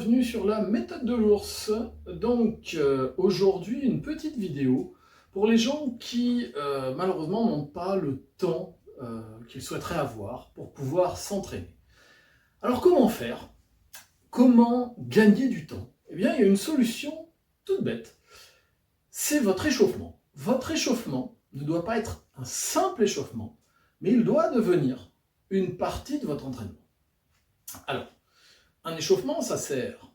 bienvenue sur la méthode de l'ours. Donc aujourd'hui une petite vidéo pour les gens qui malheureusement n'ont pas le temps qu'ils souhaiteraient avoir pour pouvoir s'entraîner. Alors comment faire? Comment gagner du temps? Eh bien il y a une solution toute bête, c'est votre échauffement. Votre échauffement ne doit pas être un simple échauffement, mais il doit devenir une partie de votre entraînement. Alors, un échauffement, ça sert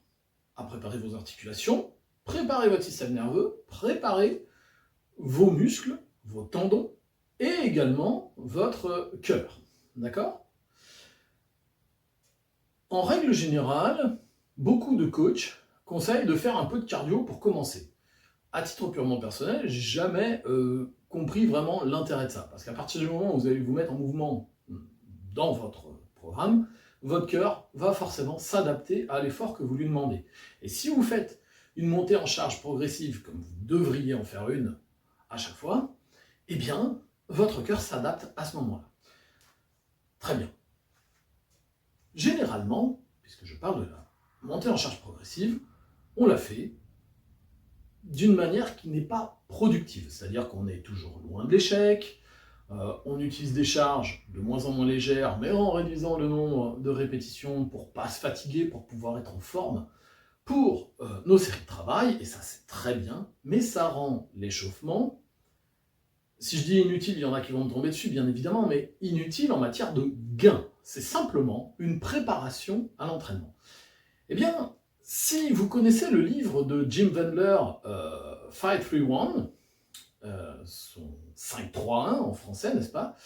à préparer vos articulations, préparer votre système nerveux, préparer vos muscles, vos tendons, et également votre cœur. D'accord? En règle générale, beaucoup de coachs conseillent de faire un peu de cardio pour commencer. À titre purement personnel, j'ai jamais compris vraiment l'intérêt de ça. Parce qu'à partir du moment où vous allez vous mettre en mouvement dans votre programme, votre cœur va forcément s'adapter à l'effort que vous lui demandez. Et si vous faites une montée en charge progressive, comme vous devriez en faire une à chaque fois, eh bien, votre cœur s'adapte à ce moment-là. Très bien. Généralement, puisque je parle de la montée en charge progressive, on la fait d'une manière qui n'est pas productive. C'est-à-dire qu'on est toujours loin de l'échec, on utilise des charges de moins en moins légères, mais en réduisant le nombre de répétitions pour ne pas se fatiguer, pour pouvoir être en forme pour nos séries de travail, et ça c'est très bien, mais ça rend l'échauffement, si je dis inutile, il y en a qui vont me tomber dessus bien évidemment, mais inutile en matière de gain. C'est simplement une préparation à l'entraînement. Eh bien, si vous connaissez le livre de Jim Wendler, 5-3-1, son 5-3-1 en français, n'est-ce pas?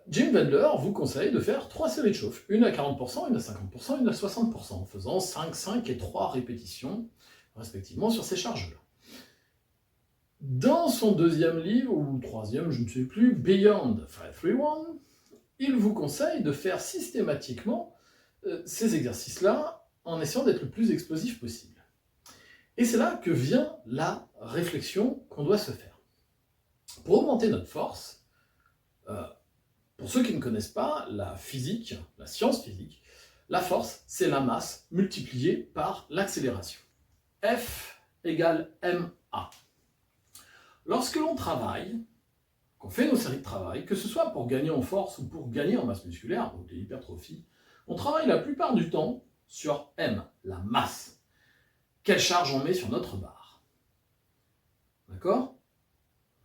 Jim Wendler vous conseille de faire 3 séries de chauffe, une à 40%, une à 50%, une à 60%, en faisant 5, 5 et 3 répétitions, respectivement, sur ces charges-là. Dans son deuxième livre, ou troisième, je ne sais plus, Beyond 5-3-1, il vous conseille de faire systématiquement ces exercices-là en essayant d'être le plus explosif possible. Et c'est là que vient la réflexion qu'on doit se faire. Pour augmenter notre force, pour ceux qui ne connaissent pas la physique, la science physique, la force, c'est la masse multipliée par l'accélération. F égale ma. Lorsque l'on travaille, qu'on fait nos séries de travail, que ce soit pour gagner en force ou pour gagner en masse musculaire, donc de l'hypertrophie, on travaille la plupart du temps sur M, la masse. Quelle charge on met sur notre barre? D'accord?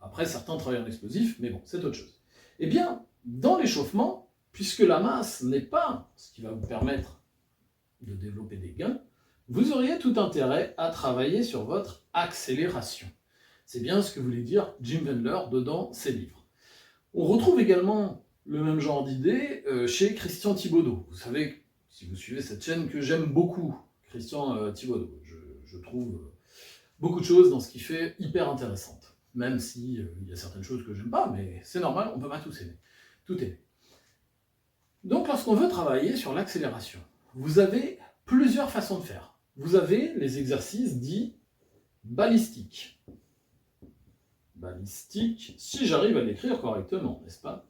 Après, certains travaillent en explosif, mais bon, c'est autre chose. Eh bien, dans l'échauffement, puisque la masse n'est pas ce qui va vous permettre de développer des gains, vous auriez tout intérêt à travailler sur votre accélération. C'est bien ce que voulait dire Jim Wendler dans ses livres. On retrouve également le même genre d'idée chez Christian Thibaudeau. Vous savez, si vous suivez cette chaîne, que j'aime beaucoup, Christian Thibaudeau. Je trouve beaucoup de choses dans ce qu'il fait hyper intéressantes. Même si il y a certaines choses que j'aime pas, mais c'est normal, on ne peut pas tous aimer. Tout aimer. Donc lorsqu'on veut travailler sur l'accélération, vous avez plusieurs façons de faire. Vous avez les exercices dits balistiques. Balistique, si j'arrive à l'écrire correctement, n'est-ce pas?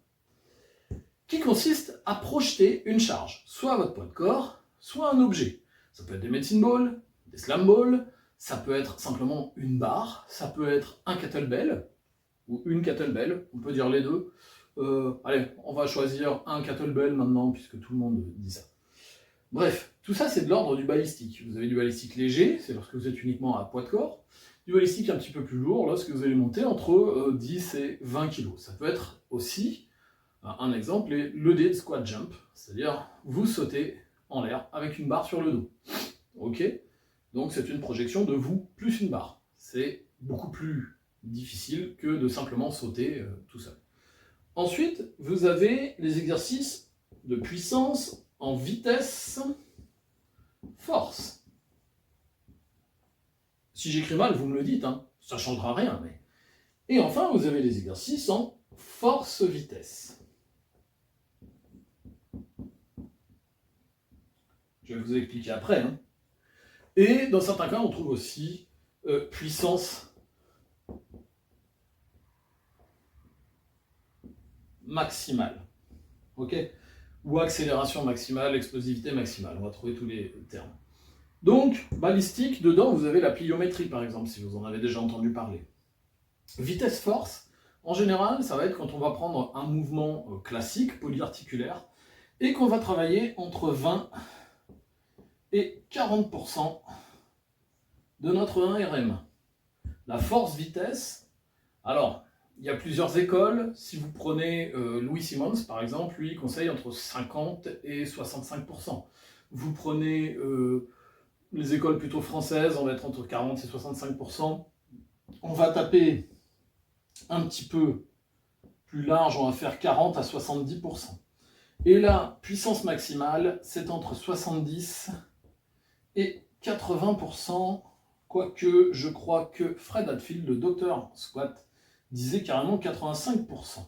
Qui consiste à projeter une charge, soit votre poids de corps, soit un objet. Ça peut être des medicine balls, des slam balls, ça peut être simplement une barre, ça peut être un kettlebell, ou une kettlebell, on peut dire les deux. Allez, on va choisir un kettlebell maintenant, puisque tout le monde dit ça. Bref, tout ça c'est de l'ordre du balistique. Vous avez du balistique léger, c'est lorsque vous êtes uniquement à poids de corps, du balistique un petit peu plus lourd, lorsque vous allez monter entre 10 et 20 kg. Ça peut être aussi, un exemple, le dead squat jump, c'est-à-dire vous sautez en l'air avec une barre sur le dos. Ok? Donc c'est une projection de vous plus une barre. C'est beaucoup plus difficile que de simplement sauter tout seul. Ensuite, vous avez les exercices de puissance en vitesse, force. Si j'écris mal, vous me le dites, hein, ça ne changera rien. Mais... Et enfin, vous avez les exercices en force-vitesse. Je vais vous expliquer après. Hein. Et dans certains cas, on trouve aussi puissance maximale. Ok? Ou accélération maximale, explosivité maximale. On va trouver tous les termes. Donc, balistique, dedans, vous avez la pliométrie, par exemple, si vous en avez déjà entendu parler. Vitesse-force, en général, ça va être quand on va prendre un mouvement classique, polyarticulaire, et qu'on va travailler entre 20 et 40% de notre 1RM. La force-vitesse, alors, il y a plusieurs écoles. Si vous prenez Louis Simmons, par exemple, lui, il conseille entre 50 et 65%. Vous prenez les écoles plutôt françaises, on va être entre 40 et 65%. On va taper un petit peu plus large, on va faire 40 à 70%. Et la puissance maximale, c'est entre 70 et 80%, quoique je crois que Fred Hadfield, le docteur squat, disait carrément 85%.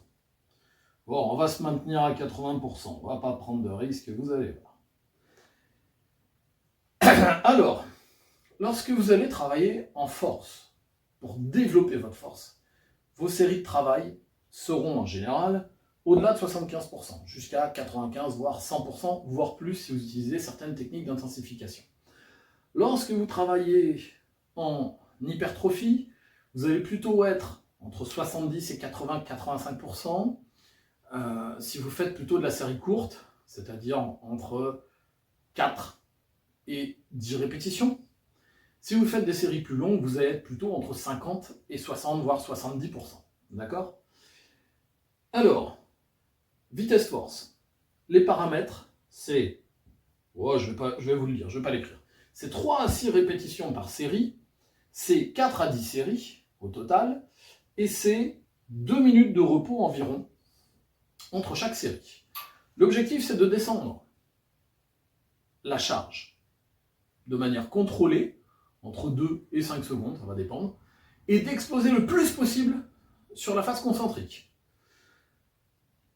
Bon, on va se maintenir à 80%, on va pas prendre de risques, vous allez voir. Alors, lorsque vous allez travailler en force, pour développer votre force, vos séries de travail seront en général au-delà de 75%, jusqu'à 95%, voire 100%, voire plus si vous utilisez certaines techniques d'intensification. Lorsque vous travaillez en hypertrophie, vous allez plutôt être entre 70 et 80-85%. Si vous faites plutôt de la série courte, c'est-à-dire entre 4 et 10 répétitions. Si vous faites des séries plus longues, vous allez être plutôt entre 50 et 60, voire 70%. D'accord ? Alors, vitesse-force. Les paramètres, c'est... Oh, je vais vous le dire, je ne vais pas l'écrire. C'est 3 à 6 répétitions par série, c'est 4 à 10 séries au total, et c'est 2 minutes de repos environ entre chaque série. L'objectif, c'est de descendre la charge de manière contrôlée, entre 2 et 5 secondes, ça va dépendre, et d'exploser le plus possible sur la face concentrique.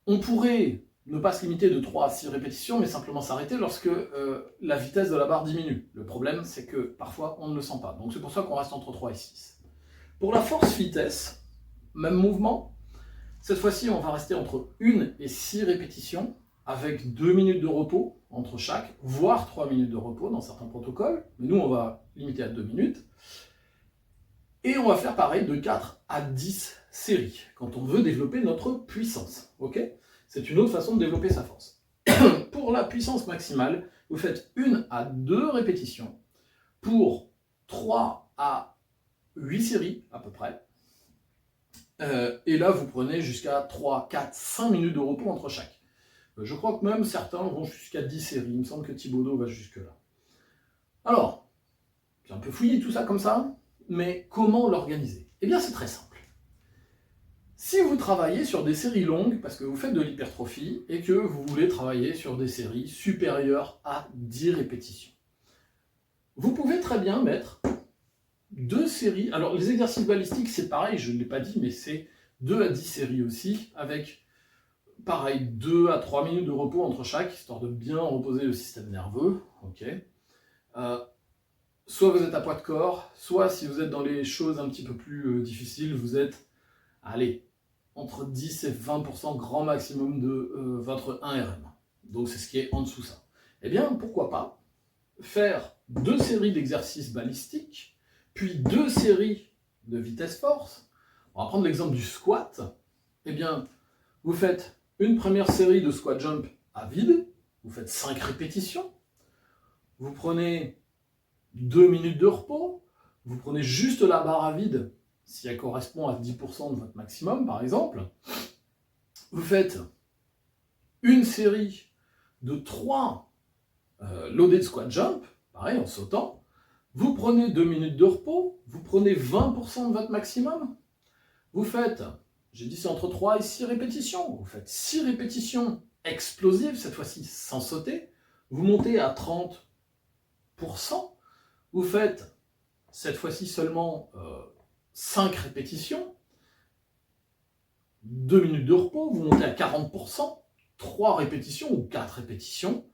On pourrait ne pas se limiter de 3 à 6 répétitions, mais simplement s'arrêter lorsque la vitesse de la barre diminue. Le problème, c'est que parfois, on ne le sent pas. Donc c'est pour ça qu'on reste entre 3 et 6. Pour la force-vitesse, même mouvement, cette fois-ci, on va rester entre 1 et 6 répétitions, avec 2 minutes de repos entre chaque, voire 3 minutes de repos dans certains protocoles. Mais nous, on va limiter à 2 minutes. Et on va faire pareil de 4 à 10 séries, quand on veut développer notre puissance. Ok ? C'est une autre façon de développer sa force. Pour la puissance maximale, vous faites 1 à 2 répétitions pour 3 à 8 séries à peu près. Et là, vous prenez jusqu'à 3, 4, 5 minutes de repos entre chaque. Je crois que même certains vont jusqu'à 10 séries. Il me semble que Thibaudot va jusque-là. Alors, j'ai un peu fouillé tout ça comme ça, mais comment l'organiser ? Eh bien, c'est très simple. Si vous travaillez sur des séries longues, parce que vous faites de l'hypertrophie, et que vous voulez travailler sur des séries supérieures à 10 répétitions, vous pouvez très bien mettre 2 séries. Alors, les exercices balistiques, c'est pareil, je ne l'ai pas dit, mais c'est 2 à 10 séries aussi, avec, pareil, 2 à 3 minutes de repos entre chaque, histoire de bien reposer le système nerveux. Ok. Soit vous êtes à poids de corps, soit si vous êtes dans les choses un petit peu plus difficiles, vous êtes, allez, entre 10 et 20% grand maximum de votre 1RM. Donc c'est ce qui est en dessous ça. Eh bien, pourquoi pas faire 2 séries d'exercices balistiques, puis 2 séries de vitesse-force. On va prendre l'exemple du squat. Eh bien, vous faites une première série de squat jump à vide, vous faites 5 répétitions, vous prenez 2 minutes de repos, vous prenez juste la barre à vide, si elle correspond à 10% de votre maximum, par exemple. Vous faites une série de 3 loaded squat jump, pareil, en sautant. Vous prenez 2 minutes de repos, vous prenez 20% de votre maximum. Vous faites, j'ai dit c'est entre 3 et 6 répétitions. Vous faites 6 répétitions explosives, cette fois-ci sans sauter. Vous montez à 30%. Vous faites, cette fois-ci seulement 5 répétitions, 2 minutes de repos, vous montez à 40%, 3 répétitions ou 4 répétitions,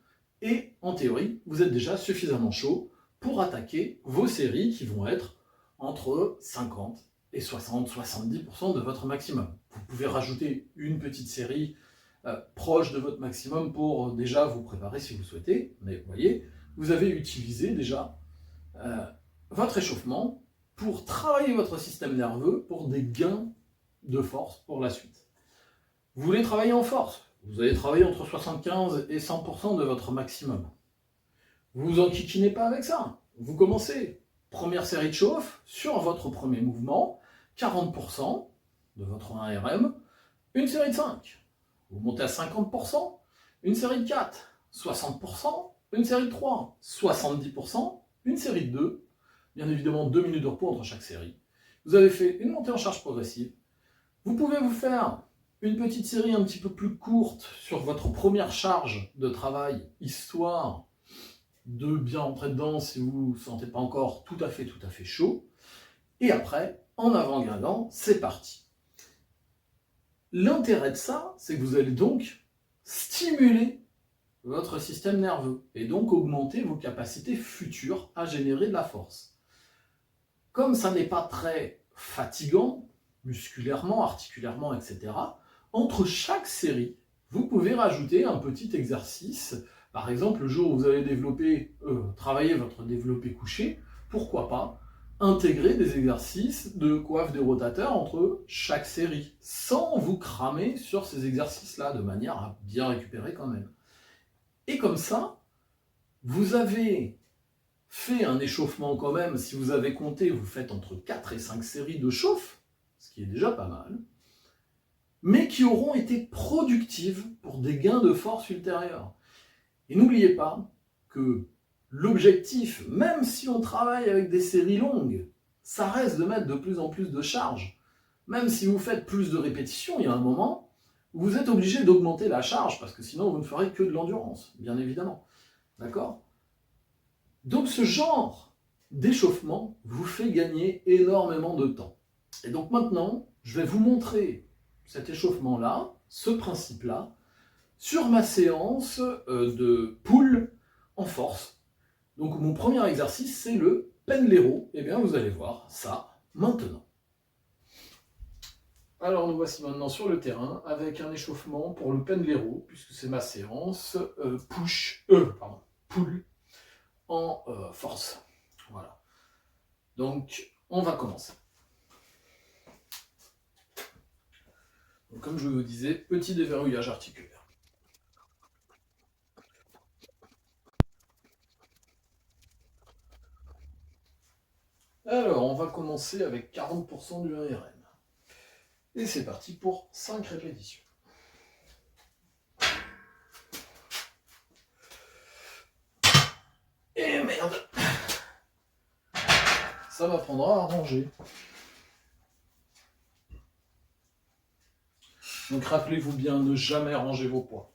et en théorie, vous êtes déjà suffisamment chaud pour attaquer vos séries qui vont être entre 50 et 60-70% de votre maximum. Vous pouvez rajouter une petite série proche de votre maximum pour déjà vous préparer si vous souhaitez, mais vous voyez, vous avez utilisé déjà euh, votre échauffement pour travailler votre système nerveux pour des gains de force pour la suite. Vous voulez travailler en force, vous allez travailler entre 75 et 100% de votre maximum. Vous vous enquiquinez pas avec ça. Vous commencez, première série de chauffe, sur votre premier mouvement, 40% de votre 1RM, une série de 5. Vous montez à 50%, une série de 4, 60%, une série de 3, 70%, une série de 2, bien évidemment 2 minutes de repos entre chaque série. Vous avez fait une montée en charge progressive. Vous pouvez vous faire une petite série un petit peu plus courte sur votre première charge de travail, histoire de bien rentrer dedans si vous ne vous sentez pas encore tout à fait chaud. Et après, en avant-guingant, c'est parti. L'intérêt de ça, c'est que vous allez donc stimuler votre système nerveux et donc augmenter vos capacités futures à générer de la force. Comme ça n'est pas très fatigant, musculairement, articulairement, etc., entre chaque série, vous pouvez rajouter un petit exercice. Par exemple, le jour où vous allez travailler votre développé couché, pourquoi pas intégrer des exercices de coiffe des rotateurs entre chaque série, sans vous cramer sur ces exercices-là, de manière à bien récupérer quand même. Et comme ça, vous avez fait un échauffement quand même, si vous avez compté, vous faites entre 4 et 5 séries de chauffe, ce qui est déjà pas mal, mais qui auront été productives pour des gains de force ultérieurs. Et n'oubliez pas que l'objectif, même si on travaille avec des séries longues, ça reste de mettre de plus en plus de charge. Même si vous faites plus de répétitions, il y a un moment où vous êtes obligé d'augmenter la charge, parce que sinon vous ne ferez que de l'endurance, bien évidemment. D'accord ? Donc ce genre d'échauffement vous fait gagner énormément de temps. Et donc maintenant, je vais vous montrer cet échauffement-là, ce principe-là, sur ma séance de pull en force. Donc mon premier exercice, c'est le pendlero. Et bien vous allez voir ça maintenant. Alors nous voici maintenant sur le terrain avec un échauffement pour le pendlero, puisque c'est ma séance pull en force. Voilà. Donc on va commencer. Donc, comme je vous disais, petit déverrouillage articulaire. Alors, on va commencer avec 40% du 1RM. Et c'est parti pour 5 répétitions. Et merde! Ça m'apprendra à ranger. Donc rappelez-vous bien, ne jamais ranger vos poids.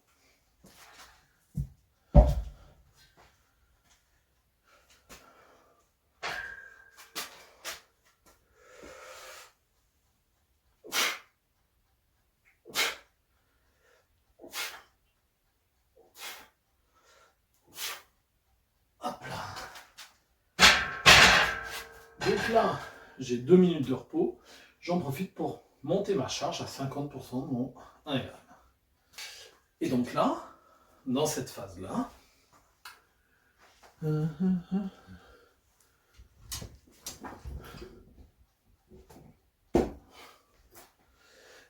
Hop là. Donc là, j'ai 2 minutes de repos. J'en profite pour monter ma charge à 50% de mon 1 gramme. Et donc là, dans cette phase-là,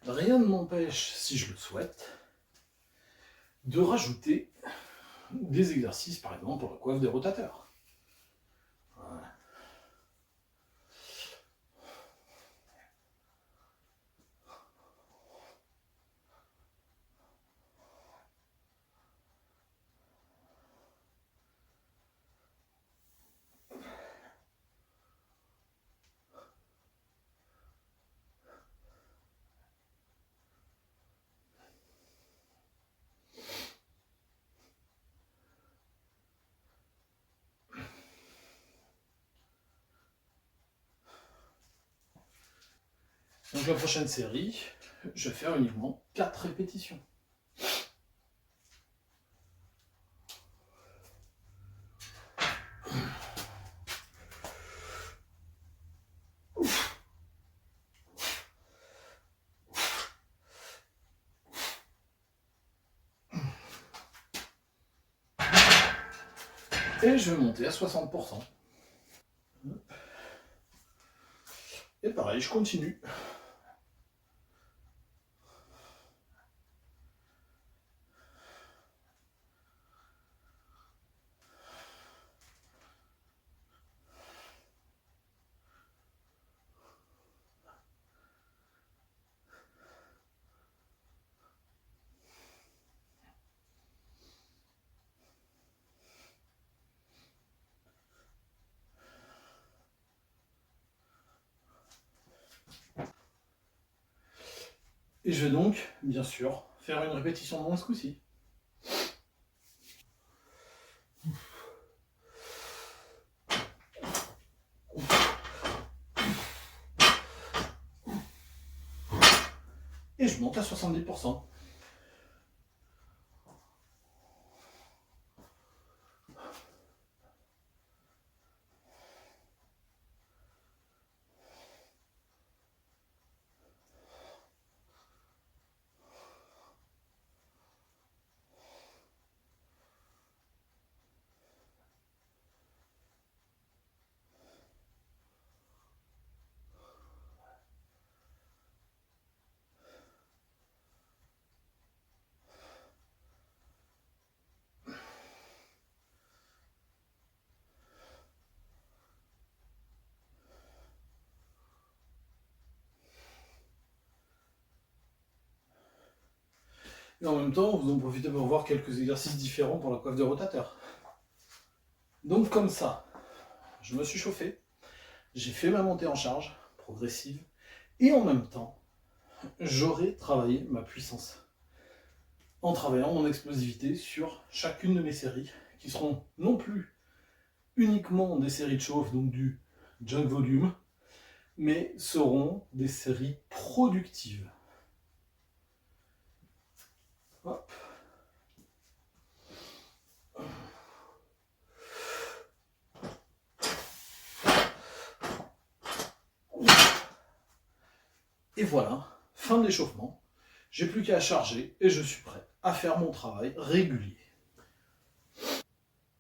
rien ne m'empêche, si je le souhaite, de rajouter des exercices, par exemple, pour la coiffe des rotateurs. Voilà. Donc la prochaine série, je vais faire uniquement 4 répétitions. Et je vais monter à 60%. Et pareil, je continue. Et je vais donc, bien sûr, faire une répétition de moins ce coup-ci. Et je monte à 70%. Et en même temps, vous en profitez pour voir quelques exercices différents pour la coiffe de rotateur. Donc comme ça, je me suis chauffé, j'ai fait ma montée en charge progressive, et en même temps, j'aurai travaillé ma puissance en travaillant mon explosivité sur chacune de mes séries, qui seront non plus uniquement des séries de chauffe, donc du junk volume, mais seront des séries productives. Hop. Et voilà, fin de l'échauffement. J'ai plus qu'à charger et je suis prêt à faire mon travail régulier.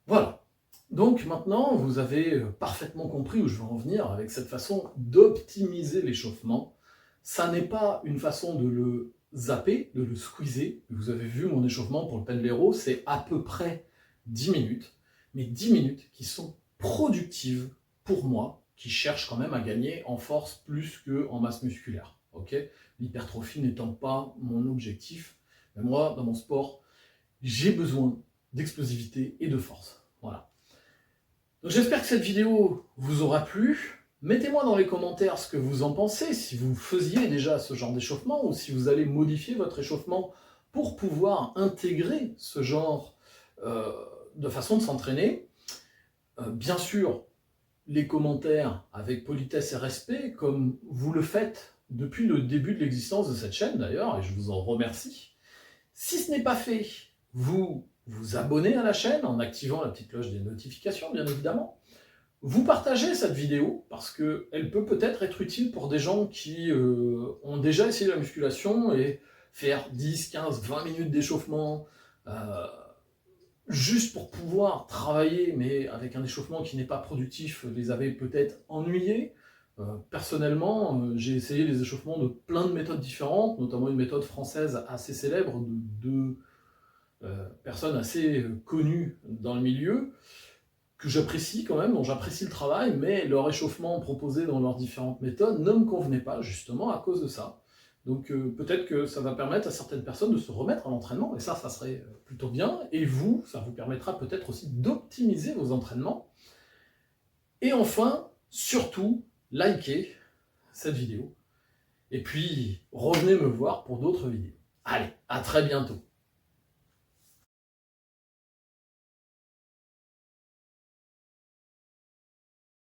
Voilà. Donc maintenant, vous avez parfaitement compris où je veux en venir avec cette façon d'optimiser l'échauffement. Ça n'est pas une façon de le zapper, de le squeezer. Vous avez vu mon échauffement pour le Pendlero, c'est à peu près 10 minutes, mais 10 minutes qui sont productives pour moi, qui cherche quand même à gagner en force plus qu'en masse musculaire. Okay, l'hypertrophie n'étant pas mon objectif, mais moi, dans mon sport, j'ai besoin d'explosivité et de force. Voilà. Donc j'espère que cette vidéo vous aura plu. Mettez-moi dans les commentaires ce que vous en pensez, si vous faisiez déjà ce genre d'échauffement ou si vous allez modifier votre échauffement pour pouvoir intégrer ce genre de façon de s'entraîner. Bien sûr, les commentaires avec politesse et respect, comme vous le faites depuis le début de l'existence de cette chaîne d'ailleurs, et je vous en remercie. Si ce n'est pas fait, vous vous abonnez à la chaîne en activant la petite cloche des notifications, bien évidemment. Vous partagez cette vidéo, parce qu'elle peut peut-être être utile pour des gens qui ont déjà essayé la musculation et faire 10, 15, 20 minutes d'échauffement, juste pour pouvoir travailler, mais avec un échauffement qui n'est pas productif, les avait peut-être ennuyés. Personnellement, j'ai essayé les échauffements de plein de méthodes différentes, notamment une méthode française assez célèbre de personnes assez connues dans le milieu, que j'apprécie quand même, dont j'apprécie le travail, mais leur échauffement proposé dans leurs différentes méthodes ne me convenait pas, justement, à cause de ça. Donc peut-être que ça va permettre à certaines personnes de se remettre à l'entraînement, et ça serait plutôt bien, et vous, ça vous permettra peut-être aussi d'optimiser vos entraînements. Et enfin, surtout, likez cette vidéo, et puis revenez me voir pour d'autres vidéos. Allez, à très bientôt.